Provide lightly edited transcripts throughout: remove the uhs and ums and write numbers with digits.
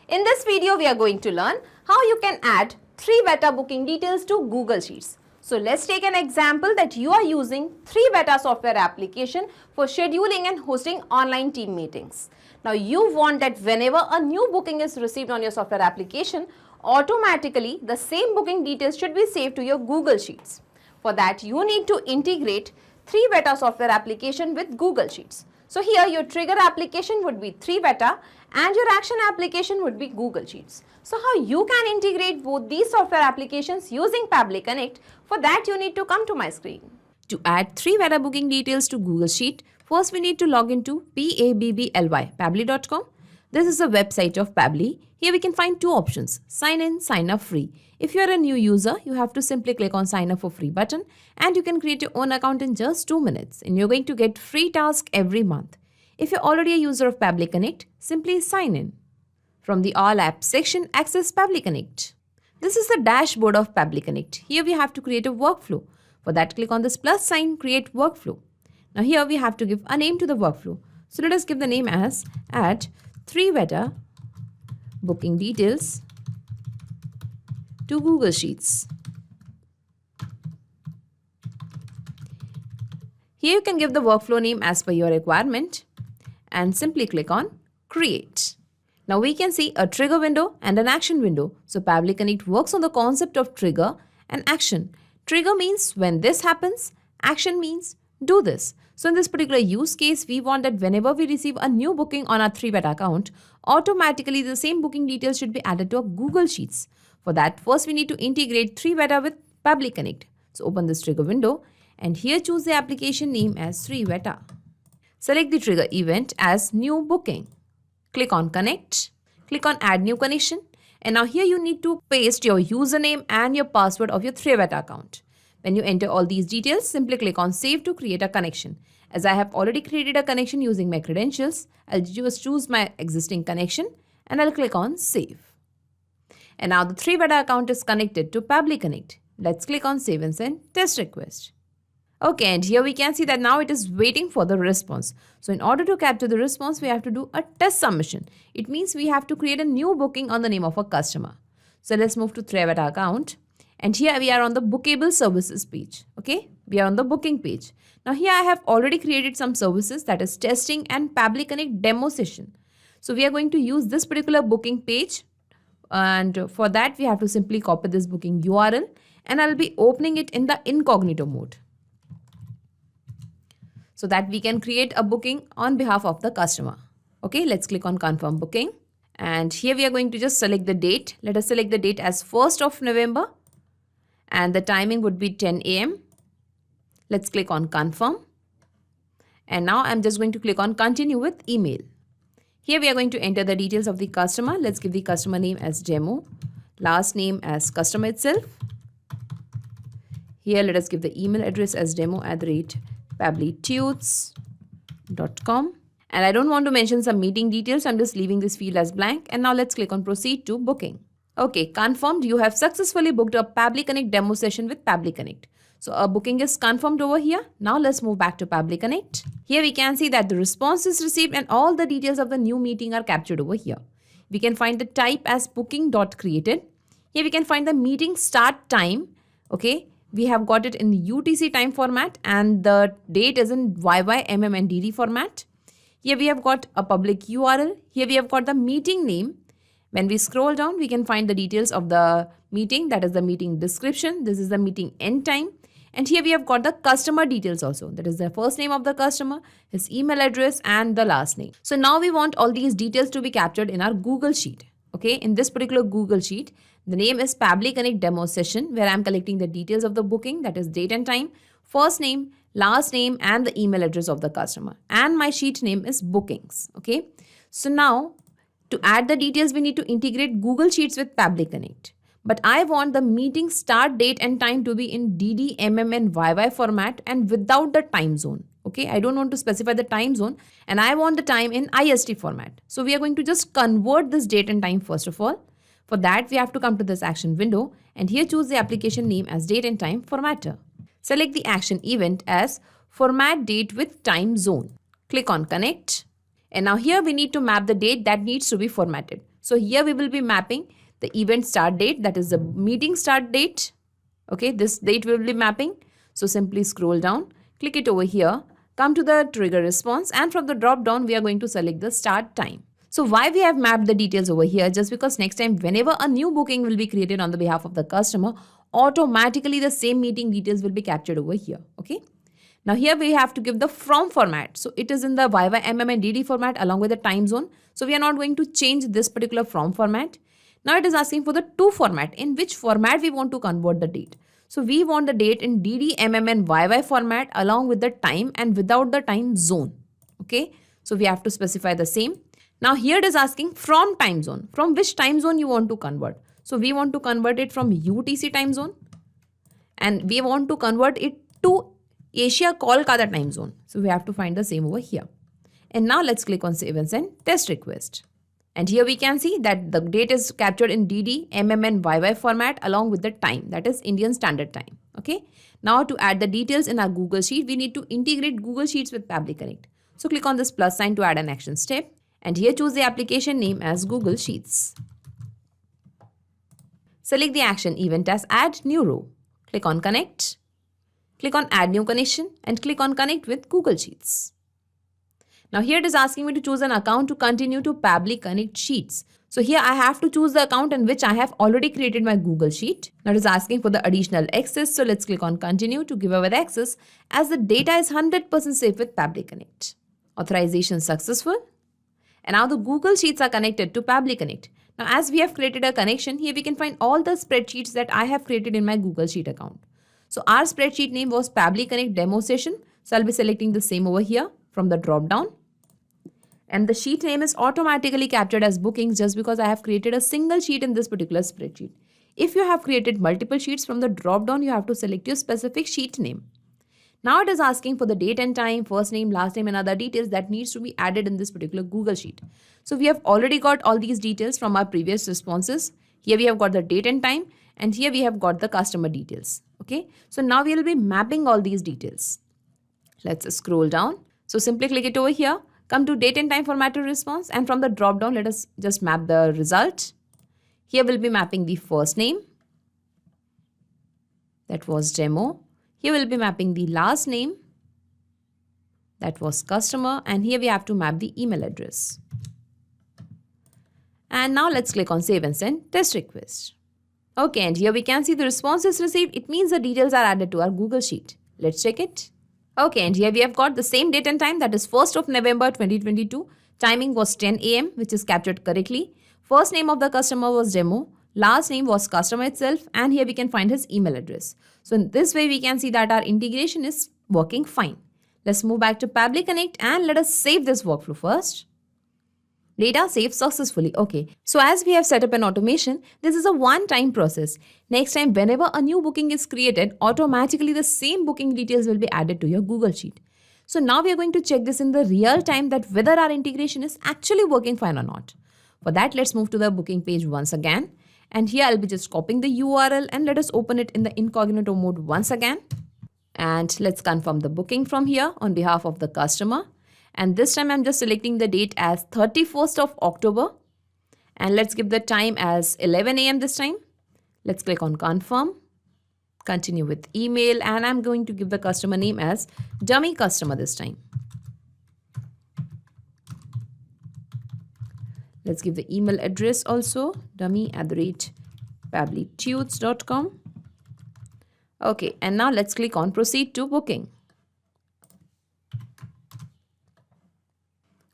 In this video, we are going to learn how you can add 3Veta booking details to Google Sheets. So let's take an example that you are using 3Veta software application for scheduling and hosting online team meetings. Now you want that whenever a new booking is received on your software application, automatically the same booking details should be saved to your Google Sheets. For that, you need to integrate 3Veta software application with Google Sheets. So here your trigger application would be 3Veta and your action application would be Google Sheets. So how you can integrate both these software applications using Pabbly Connect? For that you need to come to my screen. To add 3Veta booking details to Google Sheet, first we need to log into pabbly.com. This is a website of Pabbly. Here we can find two options, sign in, sign up free. If you are a new user, you have to simply click on sign up for free button and you can create your own account in just 2 minutes and you're going to get free task every month. If you're already a user of Pabbly Connect, simply sign in. From the All Apps section, access Pabbly Connect. This is the dashboard of Pabbly Connect. Here we have to create a workflow. For that, click on this plus sign, create workflow. Now here we have to give a name to the workflow. So let us give the name as add 3Veta booking details to Google Sheets. Here you can give the workflow name as per your requirement and simply click on create. Now we can see a trigger window and an action window. So Pabbly Connect works on the concept of trigger and action. Trigger means when this happens, action means do this. So in this particular use case, we want that whenever we receive a new booking on our 3Veta account, automatically the same booking details should be added to our Google Sheets. For that, first we need to integrate 3Veta with Pabbly Connect. So open this trigger window and here choose the application name as 3Veta. Select the trigger event as new booking. Click on connect. Click on add new connection. And now here you need to paste your username and your password of your 3Veta account. When you enter all these details, simply click on save to create a connection. As I have already created a connection using my credentials, I'll just choose my existing connection and I'll click on save. And now the 3Veta account is connected to Pabbly Connect. Let's click on save and send test request. Okay, and here we can see that now it is waiting for the response. So in order to capture the response, we have to do a test submission. It means we have to create a new booking on the name of a customer. So let's move to 3Veta account. And here we are on the bookable services page. Okay, we are on the booking page. Now here I have already created some services, that is testing and Pabbly Connect demo session. So we are going to use this particular booking page. And for that, we have to simply copy this booking URL and I'll be opening it in the incognito mode, so that we can create a booking on behalf of the customer. Okay, let's click on confirm booking. And here we are going to just select the date. Let us select the date as 1st of November. And the timing would be 10 a.m. Let's click on confirm. And now I'm just going to click on continue with email. Here we are going to enter the details of the customer. Let's give the customer name as demo, last name as customer itself. Here let us give the email address as demo@pabblytudes.com. And I don't want to mention some meeting details. I'm just leaving this field as blank. And now let's click on proceed to booking. Okay, confirmed. You have successfully booked a Pabbly Connect demo session with Pabbly Connect. So a booking is confirmed over here. Now let's move back to Pabbly Connect. Here we can see that the response is received and all the details of the new meeting are captured over here. We can find the type as booking.created. Here we can find the meeting start time. Okay, we have got it in the UTC time format and the date is in YY, MM and DD format. Here we have got a public URL. Here we have got the meeting name. When we scroll down, we can find the details of the meeting, that is the meeting description. This is the meeting end time. And here we have got the customer details also. That is the first name of the customer, his email address and the last name. So now we want all these details to be captured in our Google Sheet. Okay, in this particular Google Sheet, the name is Pabbly Connect demo session where I'm collecting the details of the booking, that is date and time, first name, last name and the email address of the customer. And my sheet name is bookings. Okay, so now to add the details, we need to integrate Google Sheets with Pabbly Connect. But I want the meeting start date and time to be in DD, MM and YY format and without the time zone. Okay, I don't want to specify the time zone and I want the time in IST format. So we are going to just convert this date and time first of all. For that, we have to come to this action window and here choose the application name as date and time formatter. Select the action event as format date with time zone. Click on connect. And now here we need to map the date that needs to be formatted. So here we will be mapping the event start date, that is the meeting start date. Okay, this date we will be mapping. So simply scroll down, click it over here, come to the trigger response, and from the drop down we are going to select the start time. So why we have mapped the details over here? Just because next time whenever a new booking will be created on the behalf of the customer, automatically the same meeting details will be captured over here. Okay. Now here we have to give the from format. So it is in the YY, MM and DD format along with the time zone. So we are not going to change this particular from format. Now it is asking for the to format. In which format we want to convert the date. So we want the date in DD, MM and YY format along with the time and without the time zone. Okay. So we have to specify the same. Now here it is asking from time zone. From which time zone you want to convert. So we want to convert it from UTC time zone. And we want to convert it to Asia Kolkata time zone. So we have to find the same over here. And now let's click on Save and Send Test Request. And here we can see that the date is captured in DD, MM and YY format along with the time, that is Indian Standard Time. Okay. Now to add the details in our Google Sheet, we need to integrate Google Sheets with Pabbly Connect. So click on this plus sign to add an action step. And here choose the application name as Google Sheets. Select the action event as Add New Row. Click on Connect. Click on Add New Connection and click on Connect with Google Sheets. Now here it is asking me to choose an account to continue to Pabbly Connect Sheets. So here I have to choose the account in which I have already created my Google Sheet. Now it is asking for the additional access. So let's click on Continue to give away the access as the data is 100% safe with Pabbly Connect. Authorization successful. And now the Google Sheets are connected to Pabbly Connect. Now as we have created a connection, here we can find all the spreadsheets that I have created in my Google Sheet account. So our spreadsheet name was Pabbly Connect Demo Session. So I'll be selecting the same over here from the drop down. And the sheet name is automatically captured as bookings just because I have created a single sheet in this particular spreadsheet. If you have created multiple sheets, from the drop down you have to select your specific sheet name. Now it is asking for the date and time, first name, last name and other details that needs to be added in this particular Google Sheet. So we have already got all these details from our previous responses. Here we have got the date and time and here we have got the customer details. Okay. So now we will be mapping all these details. Let's scroll down. So simply click it over here. Come to date and time formatted response and from the drop down let us just map the result. Here we'll be mapping the first name. That was demo. Here we'll be mapping the last name. That was customer. And here we have to map the email address. And now let's click on Save and Send Test Request. Okay, and here we can see the response is received. It means the details are added to our Google Sheet. Let's check it. Okay, and here we have got the same date and time, that is 1st of November 2022. Timing was 10 AM, which is captured correctly. First name of the customer was demo. Last name was customer itself. And here we can find his email address. So in this way, we can see that our integration is working fine. Let's move back to Pabbly Connect and let us save this workflow first. Data saved successfully. Okay, so as we have set up an automation, this is a one-time process. Next time, whenever a new booking is created, automatically the same booking details will be added to your Google Sheet. So now we are going to check this in the real time that whether our integration is actually working fine or not. For that, let's move to the booking page once again. And here I'll be just copying the URL and let us open it in the incognito mode once again. And let's confirm the booking from here on behalf of the customer. And this time I'm just selecting the date as 31st of October. And let's give the time as 11 AM this time. Let's click on confirm. Continue with email. And I'm going to give the customer name as dummy customer this time. Let's give the email address also, dummy@pabblytudes.com. Okay, and now let's click on proceed to booking.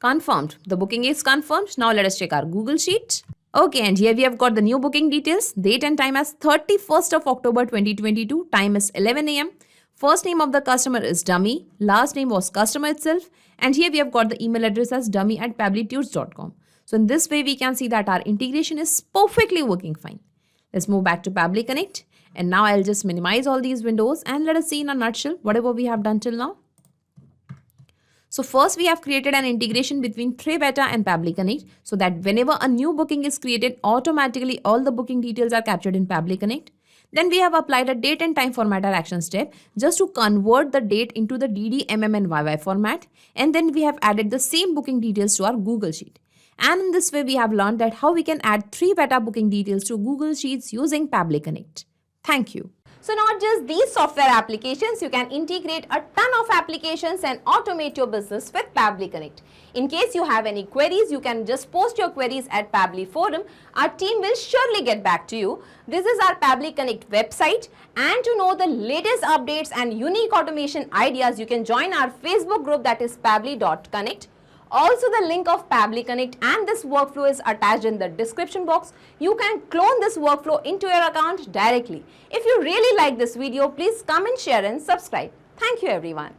Confirmed. The booking is confirmed. Now let us check our Google Sheet. Okay, and here we have got the new booking details. Date and time as 31st of October 2022. Time is 11 AM. First name of the customer is dummy. Last name was customer itself. And here we have got the email address as dummy@pabblytudes.com. So in this way, we can see that our integration is perfectly working fine. Let's move back to Pabbly Connect. And now I'll just minimize all these windows and let us see in a nutshell whatever we have done till now. So first we have created an integration between TreBeta and Pabbly Connect so that whenever a new booking is created, automatically all the booking details are captured in Pabbly Connect. Then we have applied a date and time formatter action step just to convert the date into the DD, MM and YY format. And then we have added the same booking details to our Google Sheet. And in this way, we have learned that how we can add 3 better booking details to Google Sheets using Pabbly Connect. Thank you. So not just these software applications, you can integrate a ton of applications and automate your business with Pabbly Connect. In case you have any queries, you can just post your queries at Pabbly Forum. Our team will surely get back to you. This is our Pabbly Connect website, and to know the latest updates and unique automation ideas, you can join our Facebook group, that is pabbly.connect. Also, the link of Pabbly Connect and this workflow is attached in the description box. You can clone this workflow into your account directly. If you really like this video, please comment, share and subscribe. Thank you everyone.